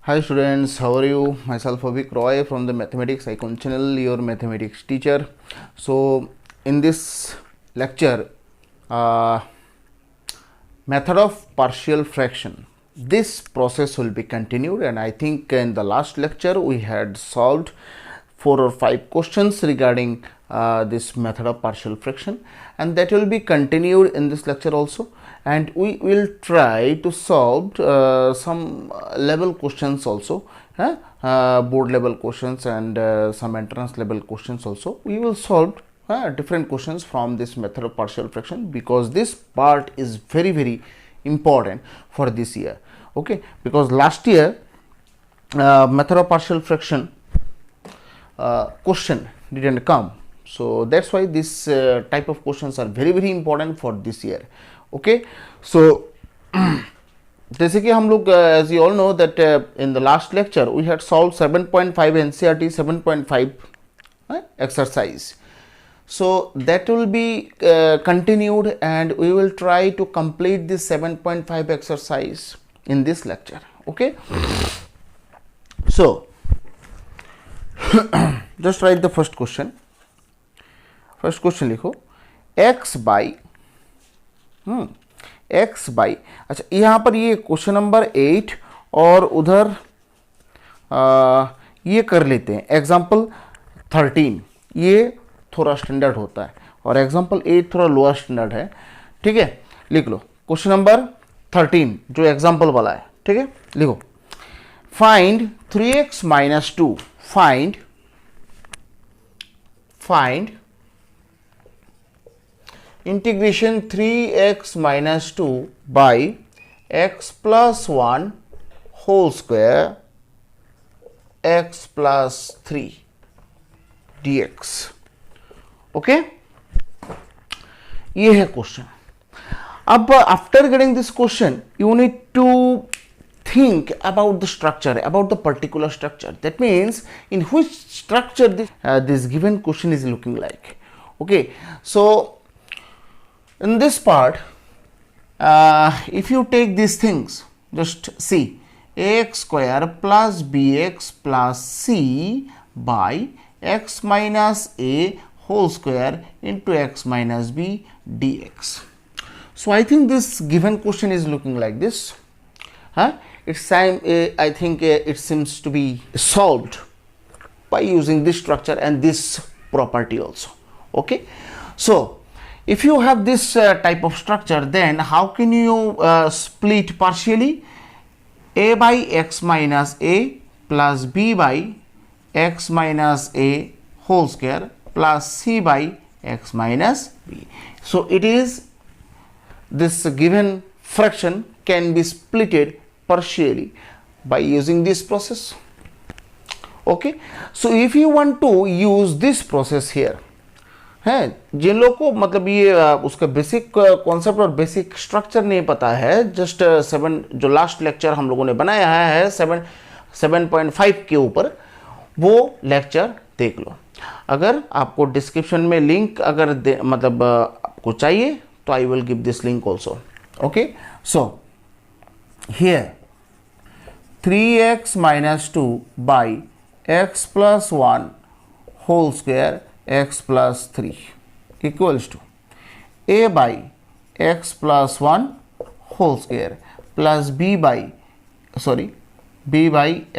Hi students, how are you? Myself Avik Roy from the Mathematics Icon channel, your mathematics teacher. So in this lecture, uh, method of partial fraction, this process will be continued, and I think in the last lecture we had solved 4 or 5 questions regarding this method of partial fraction, and that will be continued in this lecture also. And we will try to solve some level questions also, board level questions and some entrance level questions also. We will solve different questions from this method of partial fraction, because this part is very important for this year. Okay, because last year method of partial fraction question didn't come, so that's why this type of questions are very important for this year. Okay, so जैसे कि हम लोग as you all know that in the last lecture we had solved 7.5 NCERT 7.5 exercise. So that will be continued, and we will try to complete this 7.5 exercise in this lecture. Okay, so just write the first question. First question लिखो, x by अच्छा यहाँ पर ये question number 8 और उधर ये कर लेते हैं एग्जाम्पल 13, ये थोड़ा स्टैंडर्ड होता है और एग्जाम्पल 8 थोड़ा लोअर स्टैंडर्ड है. ठीक है, लिख लो क्वेश्चन नंबर 13 जो एग्जाम्पल वाला है. ठीक है, लिखो find 3x minus 2. Find integration 3x minus 2 by x plus 1 whole square x plus 3 dx. Okay, ये है क्वेश्चन. अब after getting this question you need to think about the structure, about the particular structure. That means in which structure this given question is looking like. Okay, so in this part if you take these things, just see ax square plus bx plus c by x minus a whole square into x minus b dx. So I think this given question is looking like this. It's time I think it seems to be solved by using this structure and this property also. Okay, so if you have this type of structure, then how can you split partially? A by x minus a plus b by x minus a whole square plus c by x minus b. So it is this given fraction can be splitted partially by using this process. Okay, so if you want to use this process here, है जिन लोगों को मतलब ये उसका basic concept और basic structure नहीं पता है, जस्ट 7 जो लास्ट लेक्चर हम लोगों ने बनाया है 7.5 के ऊपर, वो लेक्चर देख लो. अगर आपको डिस्क्रिप्शन में लिंक अगर मतलब आपको चाहिए तो I will give this link also. Okay, so here 3x minus 2 by x plus 1 whole square x plus 3 equals to a by x plus 1 whole square plus b by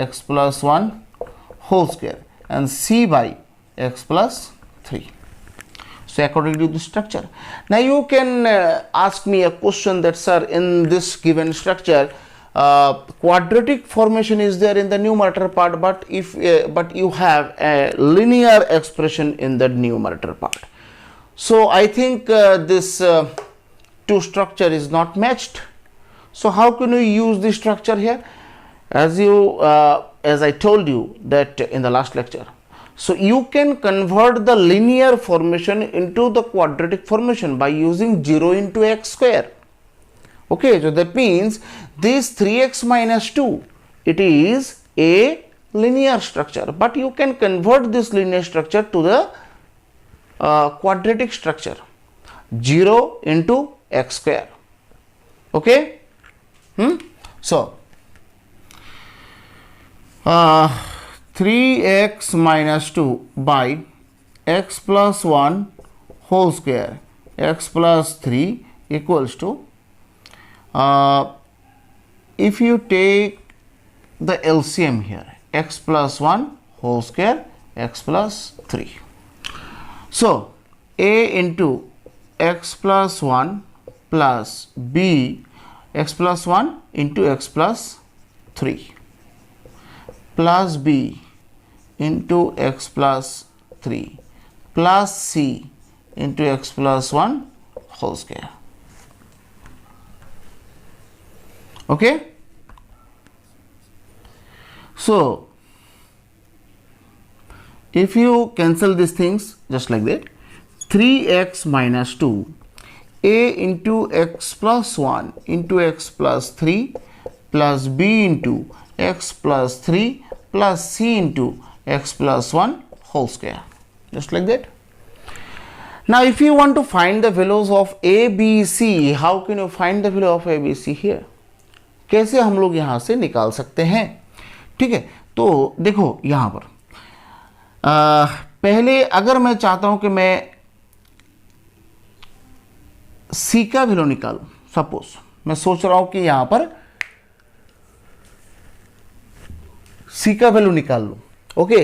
x plus 1 whole square and c by x plus 3. So according to the structure, now you can ask me a question that, sir, in this given structure quadratic formation is there in the numerator part, but you have a linear expression in the numerator part. So I think this two structure is not matched. So how can we use this structure here? As I told you that in the last lecture, so you can convert the linear formation into the quadratic formation by using 0 into x square. Okay, so that means this 3x minus 2, it is a linear structure, but you can convert this linear structure to the quadratic structure, 0 into x square. Okay, so 3x minus 2 by x plus 1 whole square, x plus 3 equals to, if you take the LCM here, x plus 1 whole square, x plus 3. So a into x plus 1 plus b, x plus 1 into x plus 3 plus b into x plus 3 plus c into x plus 1 whole square. Okay? So if you cancel these things just like that, 3x minus 2, a into x plus 1 into x plus 3 plus b into x plus 3 plus c into x plus 1 whole square, just like that. Now if you want to find the values of a, b, c, how can you find the value of a, b, c here? कैसे हम लोग यहाँ से निकाल सकते हैं? ठीक है, तो देखो यहाँ पर पहले अगर मैं चाहता हूं कि मैं c का वैल्यू निकालूं, सपोज मैं सोच रहा हूं कि यहां पर c का वैल्यू निकाल लूं. ओके,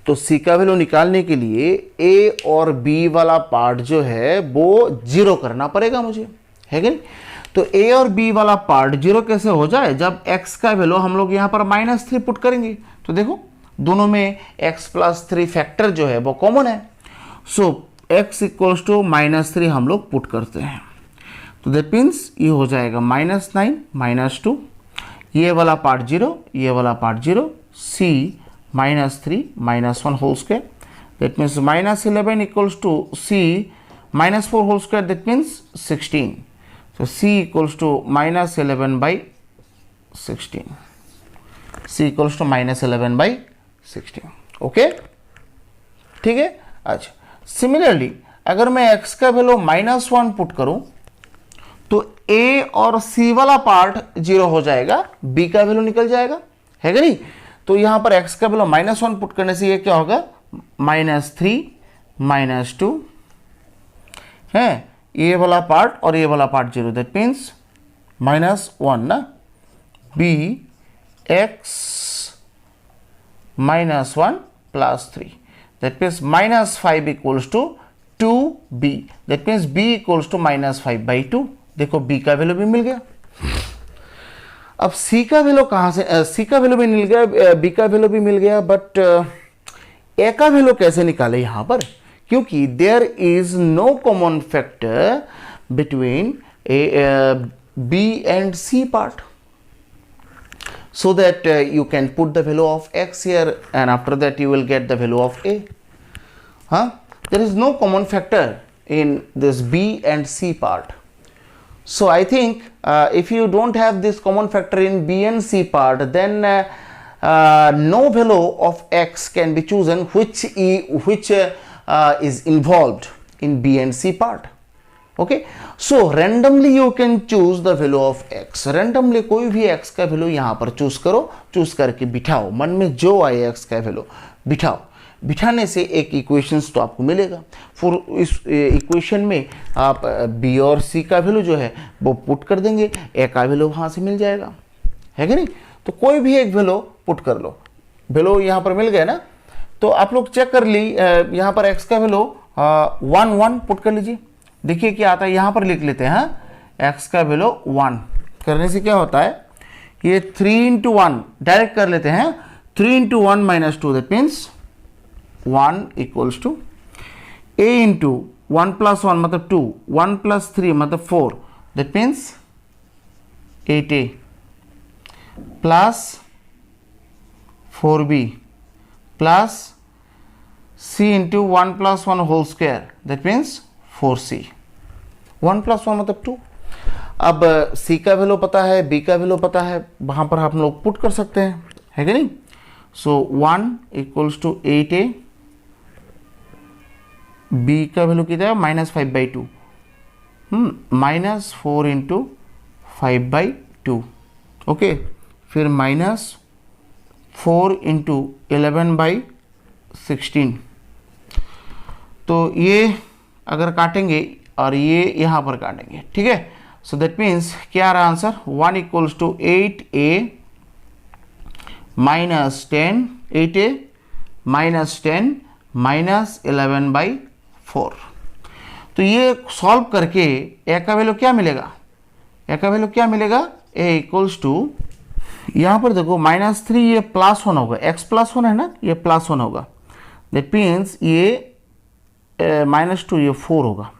तो c का वैल्यू निकालने के लिए a और b वाला पार्ट जो है वो जीरो करना पड़ेगा मुझे, है कि नहीं? तो a और b वाला पार्ट जीरो कैसे हो जाए? जब x का वैल्यू हम लोग यहां पर -3 पुट करेंगे. तो देखो दोनों में x प्लस 3 फैक्टर जो है वो कॉमन है. सो x इक्वल्स टू -3 हम लोग पुट करते हैं. तो दैट मीन्स ये हो जाएगा -9 -2, ये वाला पार्ट 0, ये वाला part 0, c -3 -1 whole square, that means -11 equals to c -4 whole square, that means 16. So c equals to -11 by 16. c equals to -11 by 16. Okay, ठीक है. अच्छा, सिमिलरली अगर मैं x का वैल्यू -1 पुट करूं तो a और c वाला पार्ट जीरो हो जाएगा, b का वैल्यू निकल जाएगा, है कि नहीं? तो यहां पर x का वैल्यू -1 पुट करने से ये क्या होगा? -3 -2 है, ये वाला पार्ट और ये वाला पार्ट जीरो, दैट मीन्स -1 ना, b x -1 plus 3, that means -5 equals to 2b, that means b equals to -5/2. देखो b का वैल्यू भी मिल गया. अब c का वैल्यू कहां से, c का वैल्यू भी मिल गया, b का वैल्यू भी मिल गया, बट a का वैल्यू कैसे निकाले यहां पर? क्योंकि there is no common factor between b and c part, so that you can put the value of x here and after that you will get the value of a. There is no common factor in this b and c part. So I think if you don't have this common factor in b and c part, then no value of x can be chosen which is involved in b and c part. Okay, so randomly you can choose the value of x. randomly कोई भी x का value यहाँ पर choose करो, choose करके बिठाओ, मन में जो आए x का वैल्यू बिठाओ. बिठाने से एक इक्वेशंस तो आपको मिलेगा. फिर इस इक्वेशन में आप b और c का वैल्यू जो है वो पुट कर देंगे, a का वैल्यू वहाँ से मिल जाएगा, है कि नहीं? तो कोई भी एक वैल्यू पुट कर लो, वैल्यू यहाँ पर मिल गया ना. तो आप लोग चेक कर ली, यहाँ पर x का वैल्यू 1 पुट कर लीजिए, देखिए क्या आता है. यहाँ पर लिख लेते हैं x का वैल्यू 1 करने से क्या होता है, ये 3 × 1 डायरेक्ट कर लेते हैं. 3 × 1 -2, that means 1 equals to a into 1 + 1 मतलब 2, 1 + 3 मतलब 4, that means 8a plus 4b plus c into 1 + 1 whole square, that means 4c. 1 + 1 मतलब 2. अब c का वैल्यू पता है, b का वैल्यू पता है, वहां पर हम लोग पुट कर सकते हैं, है कि नहीं? सो 1 इक्वल्स टू 8a, b का वैल्यू कितना है? -5/2, -4 × 5/2. ओके, फिर 4 इंटू 11/16। तो ये अगर काटेंगे और ये यहाँ पर काटेंगे, ठीक है। सो दैट मीन्स क्या आ रहा answer, 1 equals to 8a minus 10, 8a minus 10 minus 11/4। तो ये सॉल्व करके ए का वैल्यू क्या मिलेगा, ए का वैल्यू क्या मिलेगा, ए इक्वल्स टू, यहाँ पर देखो -3 ये +1 होगा, x +1 है ना, ये +1 होगा। दैट मीन्स ये -2 ये 4 होगा,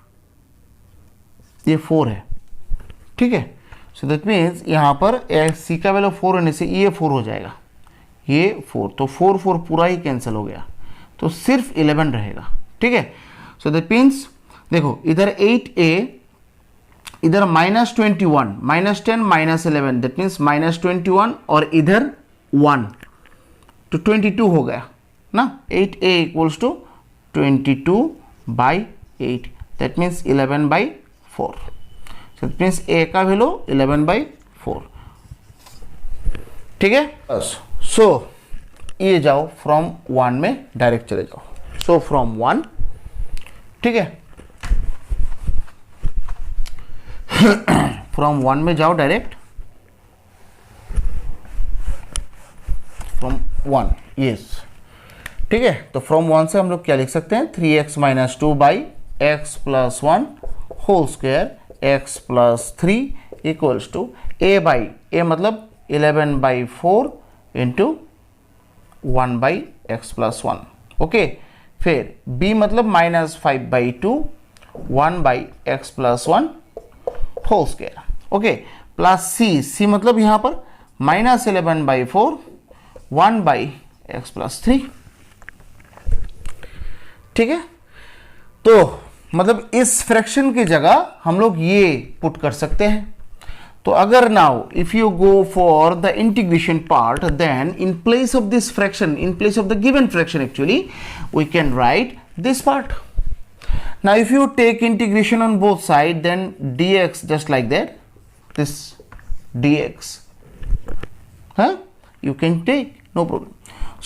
ये 4 है, ठीक है। सो दैट मीन्स यहाँ पर सी का वैल्यू 4 होने से ये 4 हो जाएगा, ये 4, तो 4 4 पूरा ही कैंसिल हो गया, तो सिर्फ 11 रहेगा, ठीक है। सो दैट मीन्स देखो इधर 8a, इधर -21, -10 -11, दैट मीन्स -21, और इधर 1, तो 22 हो गया ना। 8a equals to 22/8, that means 11/4। That means a का वैल्यू 11/4, ठीक है। सो ये जाओ फ्रॉम 1 में डायरेक्ट चले जाओ, सो फ्रॉम 1, ठीक है, फ्रॉम 1 में जाओ डायरेक्ट, फ्रॉम 1, यस, ठीक है। तो फ्रॉम 1 से हम लोग क्या लिख सकते हैं, 3x - 2/x + 1 whole square x + 3 equals to a मतलब 11/4 इंटू 1/x + 1, ओके। फिर b मतलब -5/2 1/x + 1 whole square, okay, plus c मतलब यहां पर -11/4 1/x + 3, ठीक है। तो मतलब इस फ्रैक्शन की जगह हम लोग ये पुट कर सकते हैं। तो अगर now if you go for the integration part, then in place of this fraction, in place of the given fraction actually we can write this part. Now if you take integration on both sides, then dx just like that, this dx, you can take, no problem.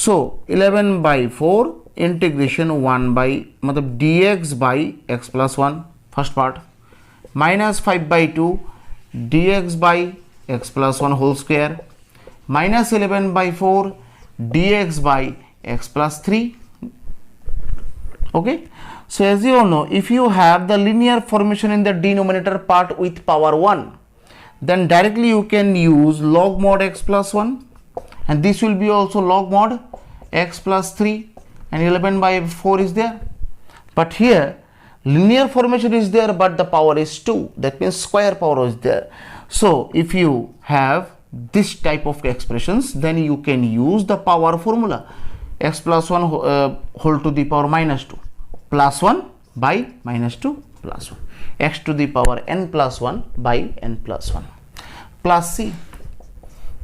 So 11/4 integration 1 by मतलब dx by x + 1 first part, -5/2 dx by x + 1 whole square, -11/4 dx by x + 3, okay. So as you all know, if you have the linear formation in the denominator part with power 1, then directly you can use log mod x + 1, and this will be also log mod x + 3, and 11/4 is there. But here linear formation is there, but the power is 2, that means square power is there. So if you have this type of expressions, then you can use the power formula, x + 1 whole to the power -2 + 1 by -2 + 1, x to the power n + 1 by n + 1 plus c.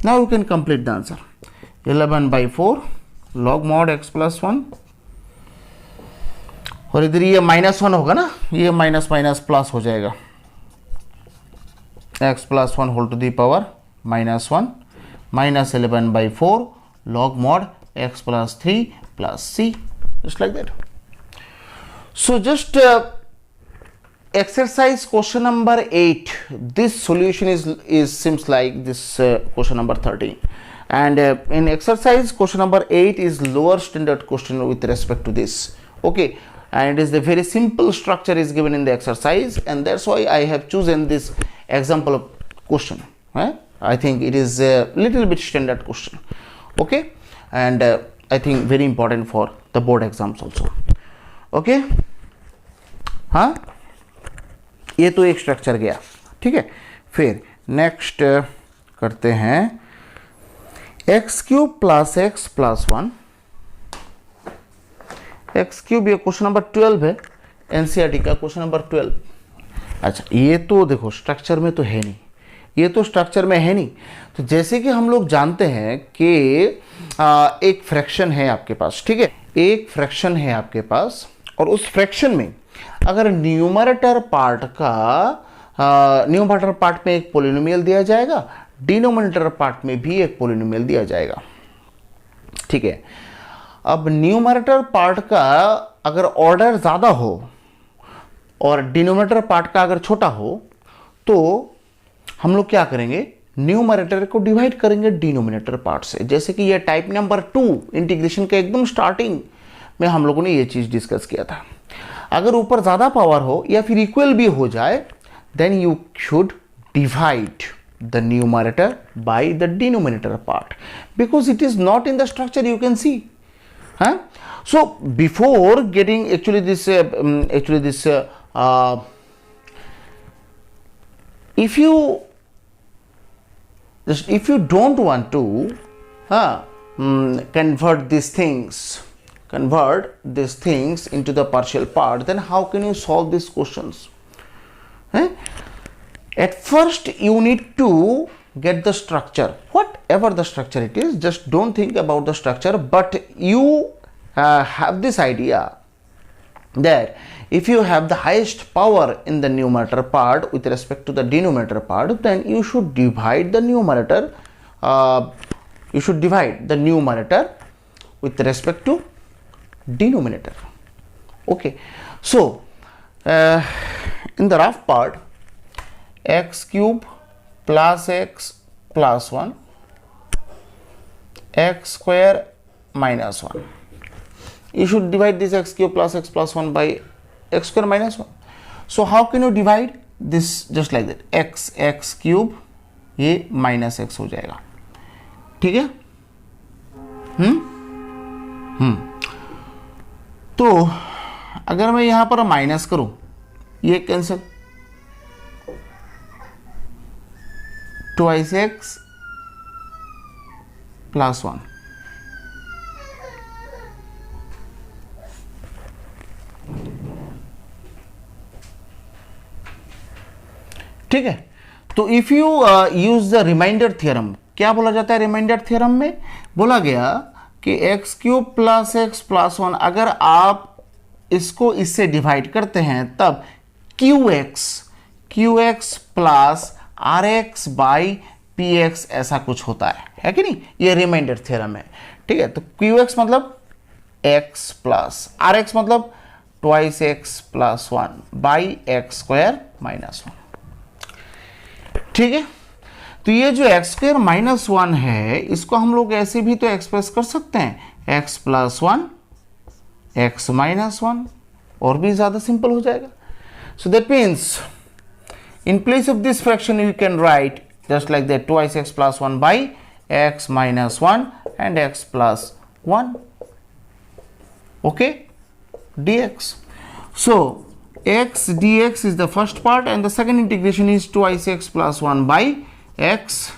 Now you can complete the answer, 11/4 log mod x + 1, और इधर ये -1 होगा ना, ये minus minus plus हो जाएगा, x + 1 whole to the power -1 -11/4 log mod x + 3 plus c, just like that. So just exercise question number 8, this solution is seems like this question number 13, and in exercise question number 8 is lower standard question with respect to this, okay, and it is the very simple structure is given in the exercise, and that's why I have chosen this example of question. I think it is a little bit standard question, okay, and I think very important for the board exams also, okay. हाँ, ये तो एक structure गया, ठीक है। फिर next करते हैं x³ + x + 1, x³ ये क्वेश्चन नंबर 12 है, एनसीईआरटी का क्वेश्चन नंबर 12। अच्छा, ये तो देखो स्ट्रक्चर में तो है नहीं, ये तो स्ट्रक्चर में है नहीं। तो जैसे कि हम लोग जानते हैं कि एक फ्रैक्शन है आपके पास, ठीक है, एक फ्रैक्शन है आपके पास, और उस फ्रैक्शन में अगर न्यूमरेटर पार्ट में एक पॉलिनोमियल दिया जाएगा, डिनोमिनेटर पार्ट में भी एक पॉलिनोमियल दिया जाएगा, ठीक है। अब न्यूमरेटर पार्ट का अगर ऑर्डर ज़्यादा हो और डिनोमिनेटर पार्ट का अगर छोटा हो तो हम लोग क्या करेंगे, न्यूमरेटर को डिवाइड करेंगे डिनोमिनेटर पार्ट से। जैसे कि ये टाइप नंबर 2 इंटीग्रेशन के एकदम स्टार्टिंग में हम लोगों ने ये चीज़ डिस्कस किया था। अगर ऊपर ज़्यादा पावर हो या फिर इक्वल भी हो जाए, then you should divide the numerator by the denominator part, because it is not in the structure, you can see. So before getting actually this if you don't want to convert these things into the partial part, then how can you solve these questions? At first you need to get the structure, whatever the structure it is. Just don't think about the structure, but you have this idea that if you have the highest power in the numerator part with respect to the denominator part, then you should divide the numerator with respect to denominator. Okay, so in the rough part, x cube plus x plus 1, x square minus 1. You should divide this x cube plus x plus 1 by x square minus 1. So how can you divide this? Just like that, x cube ये minus x हो जाएगा, ठीक है। तो अगर मैं यहां पर माइनस करूं, ये कैंसिल, twice x plus 1, ठीक है। तो if you use the remainder theorem, क्या बोला जाता है रिमाइंडर थ्योरम में? बोला गया कि x cube plus x plus 1, अगर आप इसको इससे डिवाइड करते हैं तब q x plus r x by p x ऐसा कुछ होता है कि नहीं? ये रिमाइंडर थ्योरम है, ठीक है। तो क्यू एक्स मतलब एक्स प्लस आर एक्स मतलब twice x plus 1 by x square minus 1, ठीक है। तो ये जो एक्स स्क्वायर माइनस 1 है, इसको हम लोग ऐसे भी तो एक्सप्रेस कर सकते हैं, एक्स प्लस 1 एक्स माइनस 1, और भी ज्यादा सिंपल हो जाएगा। So that means in place of this fraction you can write just like that, twice x plus 1 by x minus 1 and x plus 1, okay, dx. So x dx is the first part, and the second integration is twice x plus 1 by x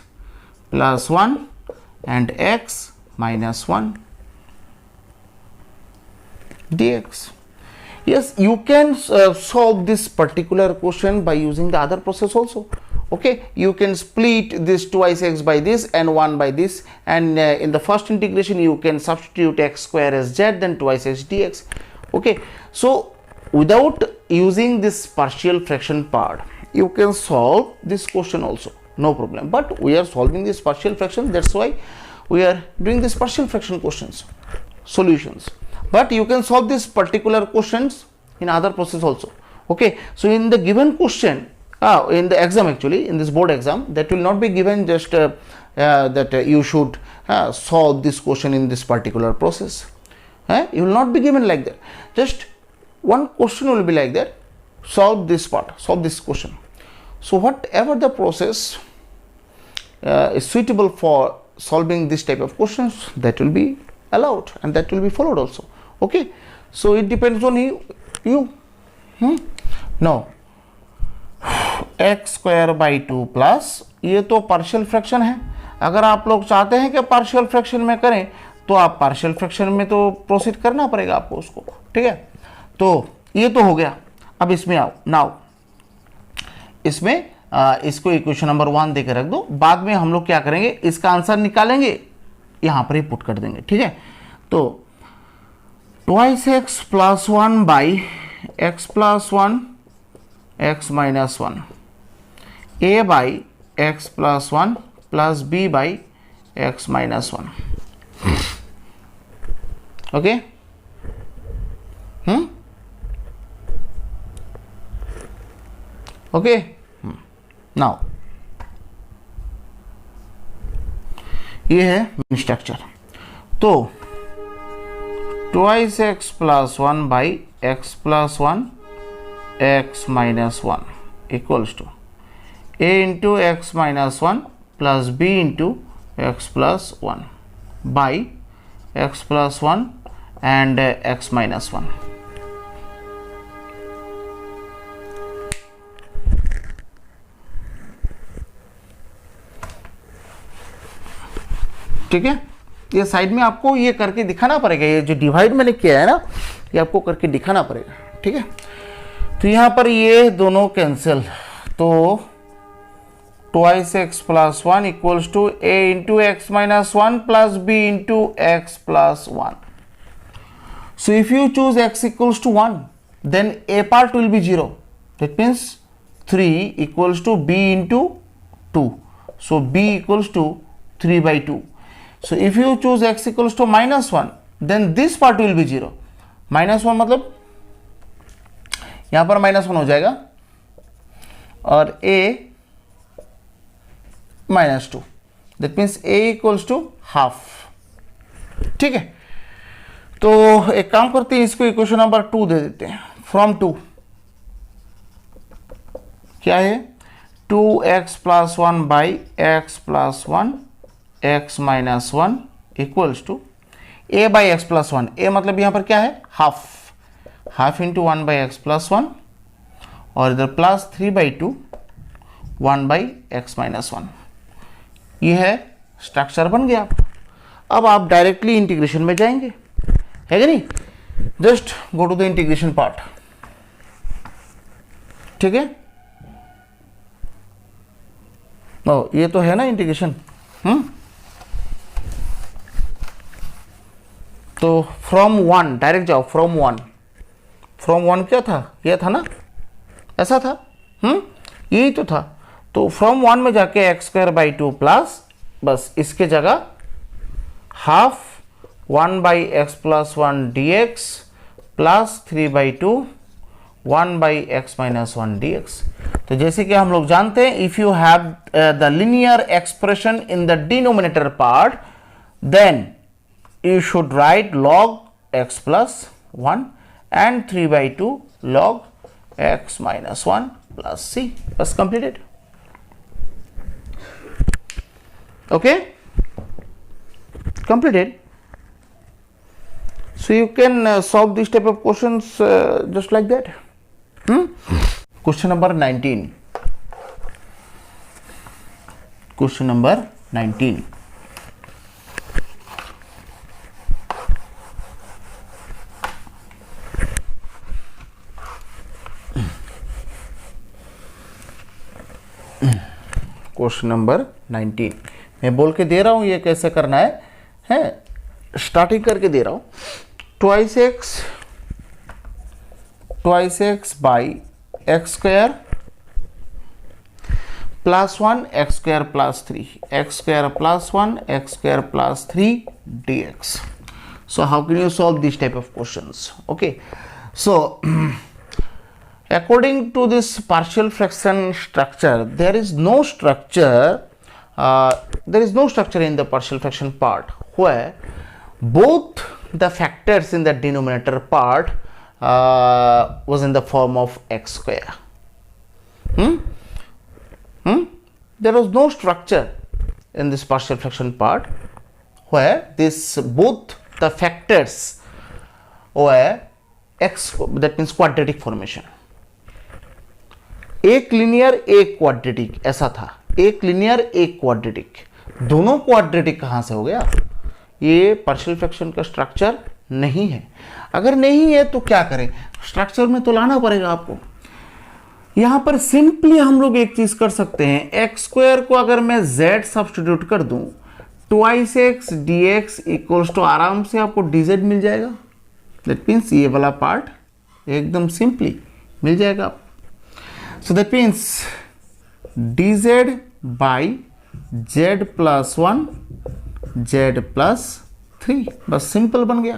plus 1 and x minus 1 dx. Yes, you can solve this particular question by using the other process also. Okay, you can split this twice x by this and 1 by this, and in the first integration you can substitute x square as z, then twice x dx. Okay, so without using this partial fraction part, you can solve this question also, no problem. But we are solving this partial fraction, that's why we are doing this partial fraction questions solutions. But you can solve this particular questions in other process also. Okay, so in the given question, in the exam, actually in this board exam, that will not be given just that you should solve this question in this particular process. You will not be given like that. Just one question will be like that, solve this part, solve this question. So whatever the process is suitable for solving this type of questions, that will be allowed and that will be followed also. Okay, so it depends on you. Now x square by 2 plus, ये तो partial fraction है। अगर आप लोग चाहते हैं कि partial fraction में करें, तो आप पार्शियल फ्रैक्शन में तो प्रोसीड करना पड़ेगा आपको उसको, ठीक है। तो ये तो हो गया। अब इसमें आओ, नाउ इसमें इसको इक्वेशन नंबर 1 देकर रख दो। बाद में हम लोग क्या करेंगे, इसका आंसर निकालेंगे, यहां पर ही पुट कर देंगे, ठीक है। तो twice x plus 1 by x plus 1 x minus 1, a by x plus 1 plus b by x minus 1. Okay, okay, now ये है मेन स्ट्रक्चर। तो twice x plus one by x plus one x minus one equals to a into x minus one plus b into x plus one by x plus one and x minus one. ठीक है, ये side में आपको ये करके दिखाना पड़ेगा, ये जो डिवाइड मैंने किया है ना, ये आपको करके दिखाना पड़ेगा। ठीक है, तो यहाँ पर ये दोनों कैंसिल, तो twice x plus one equals to a into x minus one plus b into x plus one. So if you choose x equals to one, then a part will be zero, that means 3 equals to b into 2, so b equals to 3/2। So if you choose x equals to minus 1, then this part will be 0. -1 मतलब यहां पर -1 हो जाएगा और a -2, that means a equals to half। ठीक है, तो एक काम करते हैं, इसको इक्वेशन नंबर 2 दे देते हैं। फ्रॉम 2 क्या है, 2x plus 1 by x plus 1 x minus 1 equals to a by x plus 1। A मतलब यहां पर क्या है, half into 1 by x plus 1 और इधर प्लस 3/2 1 बाई एक्स माइनस 1। ये है स्ट्रक्चर बन गया। अब आप डायरेक्टली इंटीग्रेशन में जाएंगे, है कि नहीं? Just go to the integration part. ठीक है, ओ ये तो है ना इंटीग्रेशन। तो फ्रॉम 1 डायरेक्ट जाओ, फ्रॉम 1 क्या था, ये था ना, ऐसा था, यही तो था। तो फ्रॉम 1 में जाके x² प्लस, बस इसके जगह half 1 by x plus 1 dx plus 3/2 1 by x minus 1 dx। तो जैसे कि हम लोग जानते हैं, if you have the linear expression in the denominator part, then you should write log x plus 1 and 3/2 log x minus 1 plus c. बस completed. Okay, completed. So you can solve this type of questions just like that. Question number 19. Question number 19. Question number 19 मैं बोल के दे रहा हूं, ये कैसे करना है स्टार्टिंग करके दे रहा हूं। Twice x by x square plus 1 x square plus 3 x square plus 1 x square plus 3 dx। So how can you solve this type of questions? Okay, so according to this partial fraction structure, there is no structure in the partial fraction part where both the factors in the denominator part was in the form of x square. There was no structure in this partial fraction part where both the factors were x, that means quadratic formation। एक linear एक quadratic, ऐसा था, एक linear एक quadratic. दोनों quadratic कहां से हो गया? ये पार्शियल फ्रैक्शन का स्ट्रक्चर नहीं है। अगर नहीं है तो क्या करें, स्ट्रक्चर में तो लाना पड़ेगा आपको। यहां पर सिंपली हम लोग एक चीज कर सकते हैं, एक्स स्क्वायर को अगर मैं z सब्स्टिट्यूट कर दूं, twice x dx equals to आराम से आपको dz मिल जाएगा। दैट मीन्स ये वाला पार्ट एकदम सिंपली मिल जाएगा आपको। So that means dz by z plus 1 z plus 3, बस सिंपल बन गया।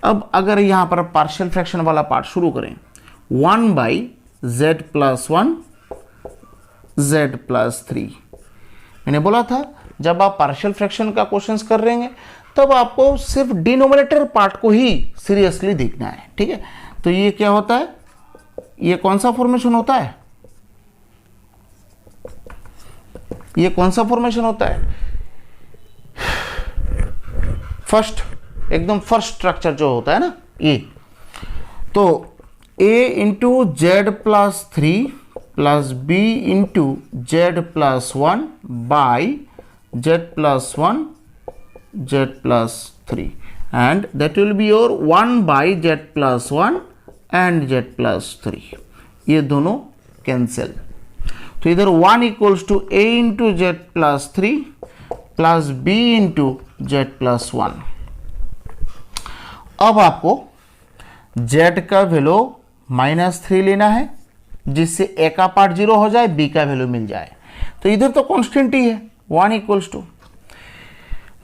अब अगर यहाँ पर पार्शियल फ्रैक्शन वाला पार्ट शुरू करें, 1/z+1 z+3। मैंने बोला था जब आप पार्शियल फ्रैक्शन का क्वेश्चंस कर रहे हैं तब आपको सिर्फ डिनोमिनेटर पार्ट को ही सीरियसली देखना है, ठीक है। तो ये क्या होता है, ये कौन सा फॉर्मेशन होता है, ये कौन सा फॉर्मेशन होता है, फर्स्ट, एकदम फर्स्ट स्ट्रक्चर जो होता है ना ये। तो a into z+3 plus b into z+1 by z+1 z+3 and that will be your 1/z+1 and z+3। ये दोनों कैंसिल, तो इधर 1 equals to a into z+3 plus b into z+1। अब आपको z का वैल्यू -3 लेना है जिससे a का पार्ट 0 हो जाए, b का वैल्यू मिल जाए। तो इधर तो कांस्टेंट ही है, 1 इक्वल्स टू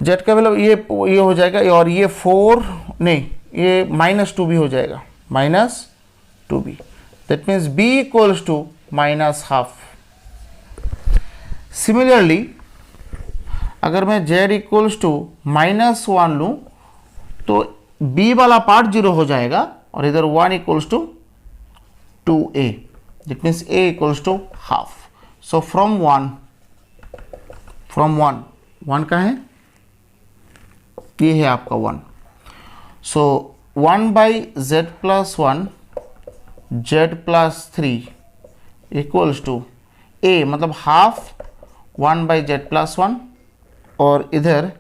z का वैल्यू ये हो जाएगा, और ये 4 नहीं, ये -2b हो जाएगा, -2b। That means b equals to -12। Similarly अगर मैं z इक्वल्स टू -1 लूँ तो b वाला पार्ट 0 हो जाएगा और इधर 1 equals to 2a। That means a equals to half. So from 1 का है, ये है आपका 1। सो 1/z+1 z+3 equals to a, मतलब हाफ 1/z+1, और इधर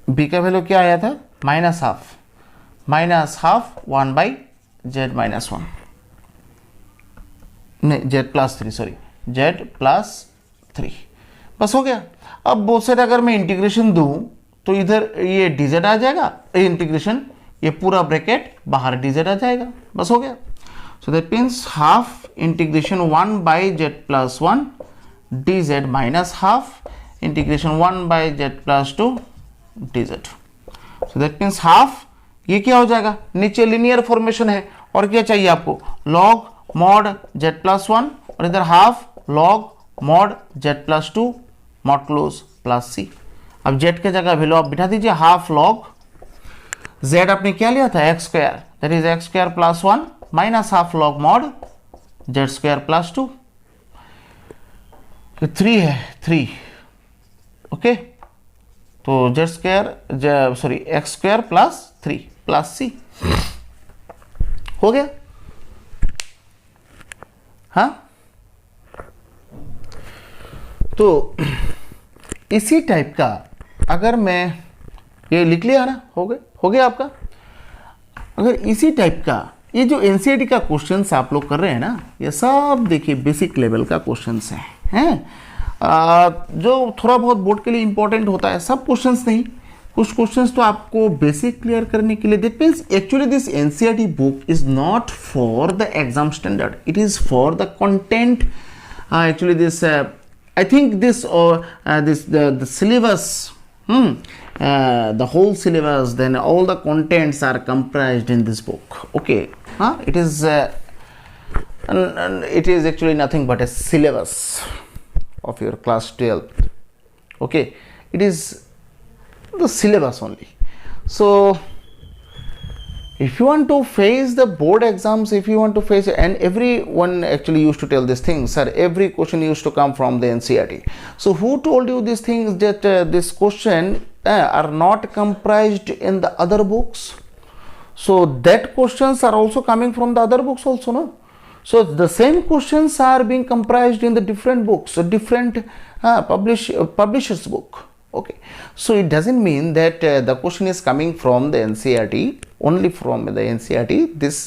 b का वैल्यू क्या आया था, -12, -12 1/z-1 नहीं z+3, सॉरी z+3। बस हो गया। अब बोथ साइड अगर मैं इंटीग्रेशन दूं तो इधर ये dz आ जाएगा, इंटीग्रेशन ये पूरा ब्रैकेट बाहर dz आ जाएगा, बस हो गया। So that means half integration 1/z+1 dz minus half integration 1/z+2 dz। So that means half, ये क्या हो जाएगा, नीचे लिनियर फॉर्मेशन है और क्या चाहिए आपको, लॉग मॉड z+1 और इधर half log mod z+2 modulus plus c। अब z के जगह वैल्यू आप बिठा दीजिए, हाफ लॉग z आपने क्या लिया था x square, that is x square plus 1 minus half log mod z square plus 2। 3 है 3, ओके। तो z square sorry x square plus 3 plus c हो गया। हाँ, तो इसी टाइप का अगर मैं ये लिख लिया ना, हो गया आपका। अगर इसी टाइप का ये जो एनसीईआरटी का क्वेश्चंस आप लोग कर रहे हैं ना, ये सब देखिए बेसिक लेवल का क्वेश्चंस हैं जो थोड़ा बहुत बोर्ड के लिए इंपॉर्टेंट होता है, सब क्वेश्चंस नहीं, कुछ क्वेश्चंस तो आपको बेसिक क्लियर करने के लिए। That means actually this NCERT book is not for the exam standard, it is for the content. Actually this I think this the syllabus, the whole syllabus, then all the contents are comprised in this book. Okay, it is and it is actually nothing but a syllabus of your class 12th. Okay, it is the syllabus only. So if you want to face the board exams, if you want to face, and everyone actually used to tell this thing, sir, every question used to come from the NCERT. So who told you these things, that this question are not comprised in the other books? So that questions are also coming from the other books also, no? So the same questions are being comprised in the different books, different publishers book. Okay, so it doesn't mean that the question is coming from the NCERT, only from the NCERT. These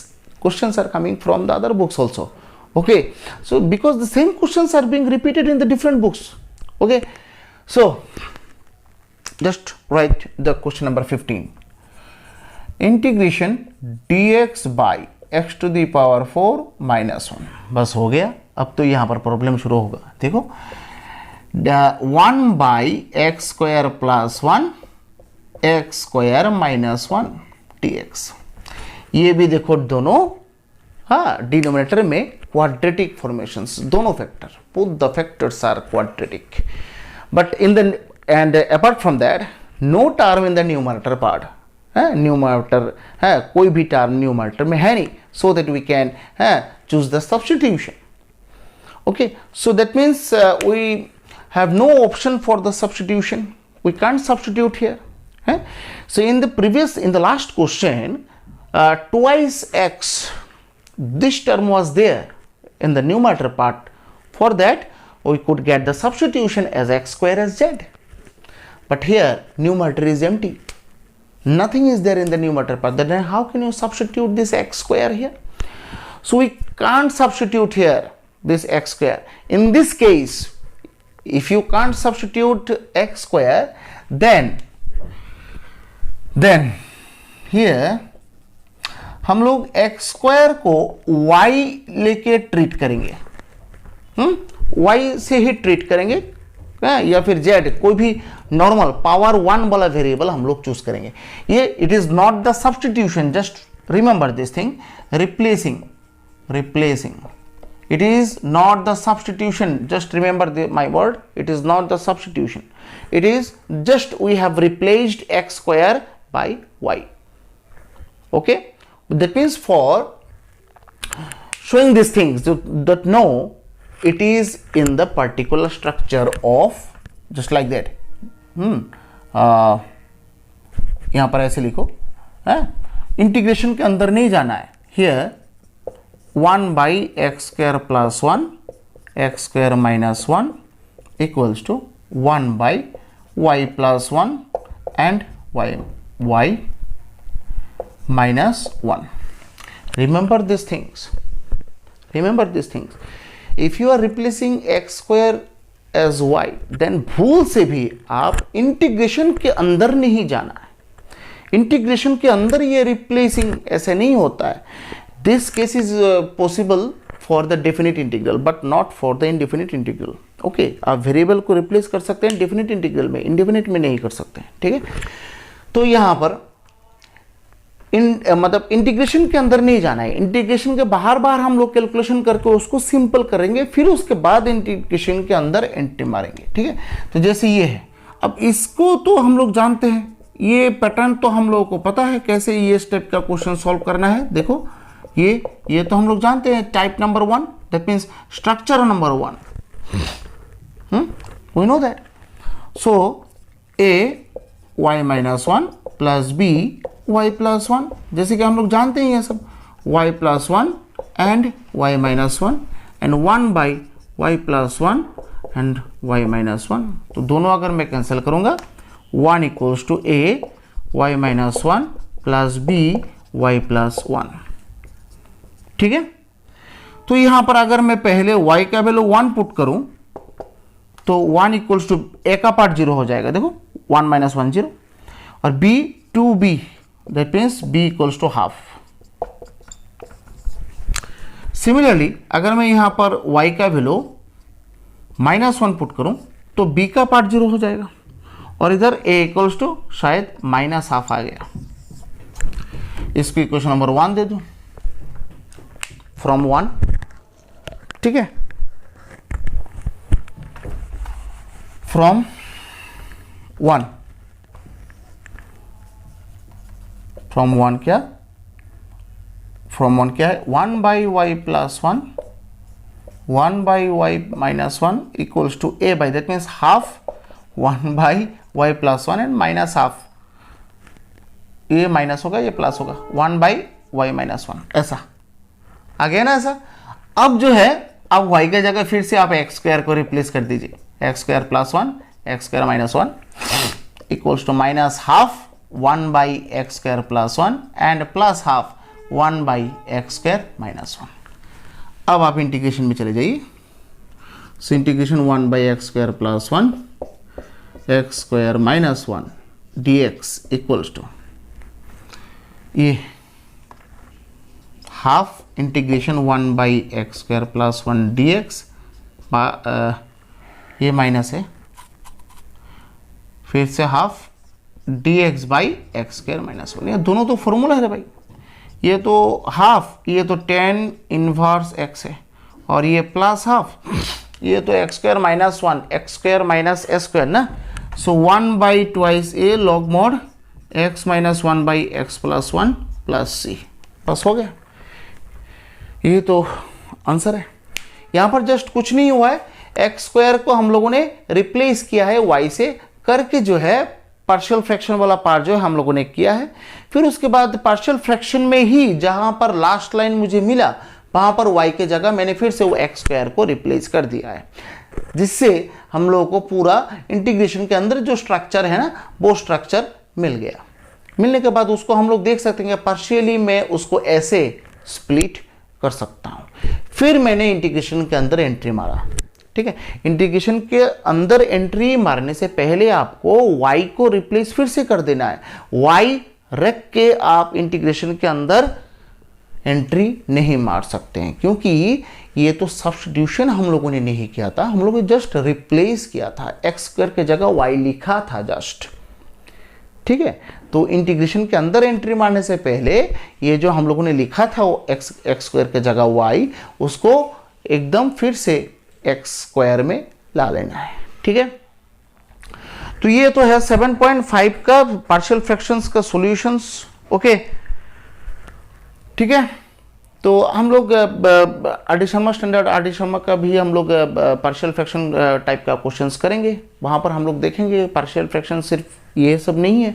questions are coming from the other books also. Okay, so because the same questions are being repeated in the different books. Okay, so just write the question number 15. Integration dx by x to the power 4 minus 1. बस हो गया। अब तो यहाँ पर problem शुरू होगा। देखो, 1/x square plus 1 x square minus 1, dx। ये भी देखो दोनों, हाँ, डिनोमिनेटर में क्वाड्रेटिक फॉर्मेशंस, दोनों factor, both the factors are quadratic, but in the and apart from that no term in the numerator part है, न्यूमरेटर है, कोई भी टर्म न्यूमरेटर में है नहीं, so that we can choose the substitution. Okay, so that means we have no option for the substitution, we can't substitute here. So in the last question, twice x, this term was there in the numerator part. For that we could get the substitution as x square as z, but here numerator is empty, nothing is there in the numerator part. Then how can you substitute this x square here? So we can't substitute here this x square. In this case, if you can't substitute x square, then here हम लोग x square को y लेके treat करेंगे, y से ही treat करेंगे, या फिर z, कोई भी नॉर्मल पावर 1 वाला वेरिएबल हम लोग चूज करेंगे। ये it is not the substitution, just remember this thing, replacing, it is not the substitution, just remember my word, it is not the substitution, it is just we have replaced x square by y. Okay, that means for showing these things that no, it is in the particular structure of, just like that, यहाँ पर ऐसे लिखो, integration के अंदर नहीं जाना है। here 1 by x square plus 1 x square minus 1 equals to 1 by y plus 1 and y minus 1. Remember these things, if you are replacing x square as y, then भूल से भी आप इंटीग्रेशन के अंदर नहीं जाना है, इंटीग्रेशन के अंदर ये रिप्लेसिंग ऐसे नहीं होता है। This case is possible for the definite integral but not for the indefinite integral. Okay, आप वेरिएबल को रिप्लेस कर सकते हैं डेफिनेट इंटीग्रल में, इंडेफिनेट में नहीं कर सकते हैं, ठीक है। तो यहाँ पर मतलब इंटीग्रेशन के अंदर नहीं जाना है, इंटीग्रेशन के बाहर हम लोग कैलकुलेशन करके उसको सिंपल करेंगे, फिर उसके बाद इंटीग्रेशन के अंदर एंट्री मारेंगे, ठीक है। तो जैसे ये है, अब इसको तो हम लोग जानते हैं, ये पैटर्न तो हम लोगों को पता है कैसे ये स्टेप का क्वेश्चन सॉल्व करना है। देखो ये तो हम लोग जानते हैं, type number 1, that means structure number 1, we know that. So a y minus 1 plus b y plus 1, जैसे कि हम लोग जानते हैं ये सब, y plus 1 and y minus 1 and 1 by y plus 1 and y minus 1। तो दोनों अगर मैं कैंसिल करूंगा, 1 equals to a y minus 1 plus b y plus 1, ठीक है। तो यहां पर अगर मैं पहले y का वैल्यू 1 पुट करूं तो 1 इक्वल्स टू a का पार्ट 0 हो जाएगा, देखो 1 माइनस 1 0, और b 2b, that means b equals to half. Similarly अगर मैं यहां पर y का वैल्यू माइनस 1 पुट करूं तो b का पार्ट 0 हो जाएगा, और इधर a इक्वल्स टू शायद माइनस हाफ आ गया। इसको इक्वेशन नंबर 1 दे दूं फ्रॉम 1, ठीक है, फ्रॉम 1, फ्रॉम 1 क्या, फ्रॉम 1 क्या है, 1 by y plus 1, 1 by y minus 1 equals to a by, that means half 1 by y plus 1 and minus half, ये माइनस होगा ये प्लस होगा, 1 बाई वाई माइनस 1, ऐसा आ गया ना ऐसा। अब जो है, अब y की जगह फिर से आप एक्स स्क्वायर को रिप्लेस कर दीजिए, x square plus 1 x square minus 1 equals to minus half 1 by x square plus 1 and plus half 1 by x square minus 1। अब आप इंटीग्रेशन में चले जाइए, so integration 1 by x square plus 1 x square minus 1 d x equals to ये half integration 1 by x square plus 1 d x, ये minus है, फिर से half dx by x square minus 1। ये दोनों तो फॉर्मूला है भाई, ये तो हाफ, ये तो tan इनवर्स x है, और ये प्लस हाफ, ये तो x square minus 1, x square minus s square ना। So 1 by twice a log mod x minus 1 by x plus 1 plus c, बस हो गया। ये तो आंसर है। यहाँ पर जस्ट कुछ नहीं हुआ है, एक्स स्क्वायर को हम लोगों ने रिप्लेस किया है y से करके, जो है पार्शियल फ्रैक्शन वाला पार्ट जो है हम लोगों ने किया है। फिर उसके बाद पार्शियल फ्रैक्शन में ही जहां पर लास्ट लाइन मुझे मिला वहां पर y के जगह मैंने फिर से वो एक्स स्क्वायर को रिप्लेस कर दिया है, जिससे हम लोगों को पूरा इंटीग्रेशन के अंदर जो स्ट्रक्चर है ना वो स्ट्रक्चर मिल गया। मिलने के बाद उसको हम लोग देख सकते हैं कि पार्शियली मैं उसको ऐसे स्प्लिट कर सकता हूं। फिर मैंने इंटीग्रेशन के अंदर एंट्री मारा, ठीक है। इंटीग्रेशन के अंदर एंट्री मारने से पहले आपको y को रिप्लेस फिर से कर देना है। y रख के आप इंटीग्रेशन के अंदर एंट्री नहीं मार सकते हैं, क्योंकि ये तो सब्स्टिट्यूशन हम लोगों ने नहीं किया था, हम लोगों ने जस्ट रिप्लेस किया था, एक्स स्क्वायर के जगह y लिखा था जस्ट, ठीक है। तो इंटीग्रेशन के अंदर एंट्री मारने से पहले ये जो हम लोगों ने लिखा था वो एक्स स्क्वायर के जगह y, उसको एकदम फिर से एक्स स्क्वायर में ला लेना है, ठीक है। तो ये तो है 7.5 का पार्शियल फ्रैक्शंस का सॉल्यूशंस, ओके, ठीक है। तो हम लोग R D Sharma standard R D Sharma का भी हम लोग पार्शियल फ्रैक्शन टाइप का क्वेश्चंस करेंगे, वहां पर हम लोग देखेंगे पार्शियल फ्रैक्शन सिर्फ ये सब नहीं है,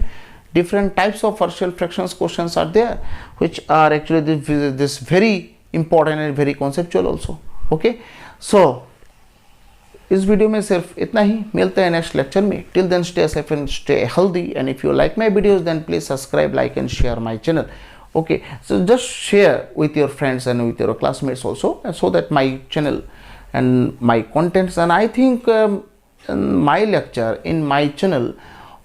different types of partial fractions questions are there which are actually this very important and very conceptual also, okay। So इस वीडियो में सिर्फ इतना ही, मिलते हैं नेक्स्ट लेक्चर में। Till then stay safe and stay healthy, and if you like my videos then please subscribe, like and share my channel, okay। So just share with your friends and with your classmates also, so that my channel and my contents, and I think in my lecture in my channel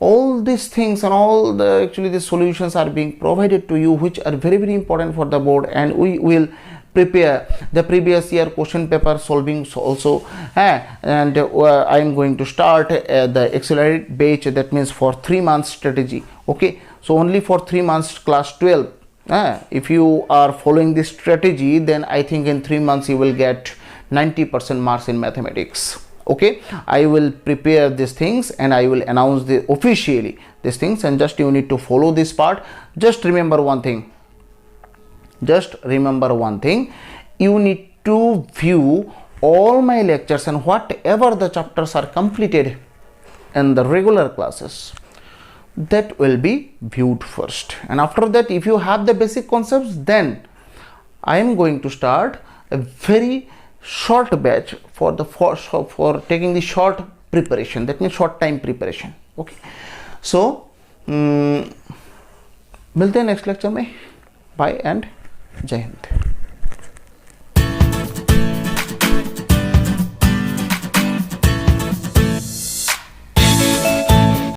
all these things and all the actually the solutions are being provided to you, which are very very important for the board, and we will prepare the previous year question paper solving also, and I am going to start the accelerated batch, that means for 3 months strategy, okay। So only for 3 months class 12, if you are following this strategy, then I think in 3 months you will get 90% marks in mathematics, okay। I will prepare these things and I will announce the officially these things, and just you need to follow this part. Just remember one thing, you need to view all my lectures and whatever the chapters are completed in the regular classes, that will be viewed first, and after that if you have the basic concepts, then I am going to start a very short batch for taking the short preparation, that means short time preparation, okay। So मिलते हैं next lecture में, bye and जय हिंद।